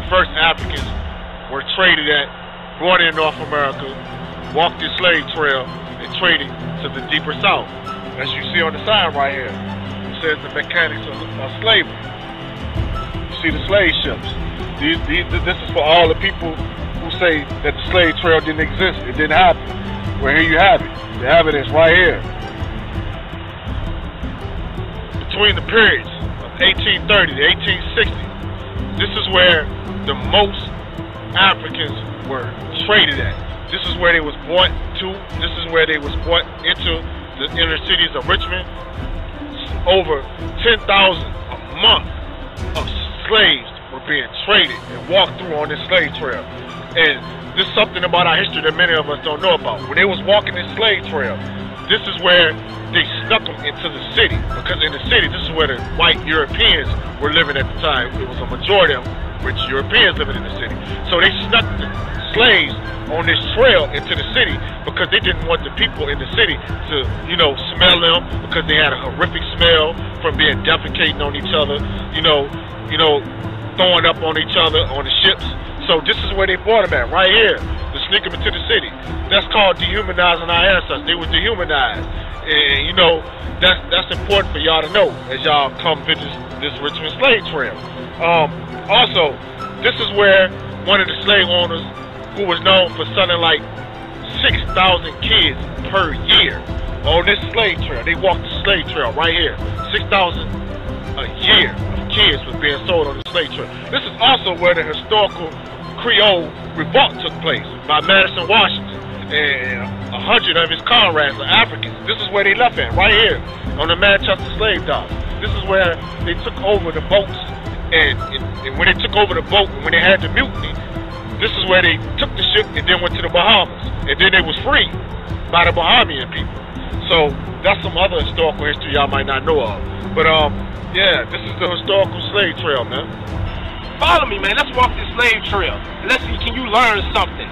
first Africans were traded at, brought in North America, walked the slave trail, and traded to the deeper south. As you see on the sign right here, it says the mechanics of slavery. You see the slave ships. This is for all the people who say that the slave trail didn't exist. It didn't happen. Well, here you have it. The evidence right here. Between the periods of 1830 to 1860, this is where the most Africans were traded at. This is where they was brought to. This is where they was brought into the inner cities of Richmond. Over 10,000 a month of slaves were being traded and walked through on this slave trail. And this is something about our history that many of us don't know about. When they was walking this slave trail, this is where they snuck them into the city. Because in the city, this is where the white Europeans were living at the time. It was a majority of rich Europeans living in the city. So they snuck the slaves on this trail into the city because they didn't want the people in the city to, smell them, because they had a horrific smell from being defecating on each other, throwing up on each other on the ships. So this is where they brought them at, right here, to sneak them into the city. That's called dehumanizing our ancestors. They were dehumanized. And, that's important for y'all to know as y'all come visit this Richmond slave trail. Also, this is where one of the slave owners, who was known for something like 6,000 kids per year on this slave trail. They walked the slave trail right here. 6,000 a year of kids was being sold on the slave trail. This is also where the historical Creole Revolt took place by Madison Washington and 100 of his comrades are Africans. This is where they left at, right here on the Manchester slave dock. This is where they took over the boats, and when they took over the boat, and when they had the mutiny, this is where they took the ship and then went to the Bahamas. And then they was freed by the Bahamian people. So that's some other historical history y'all might not know of. But yeah, this is the historical slave trail, man. Follow me, man. Let's walk this slave trail. Let's see, can you learn something?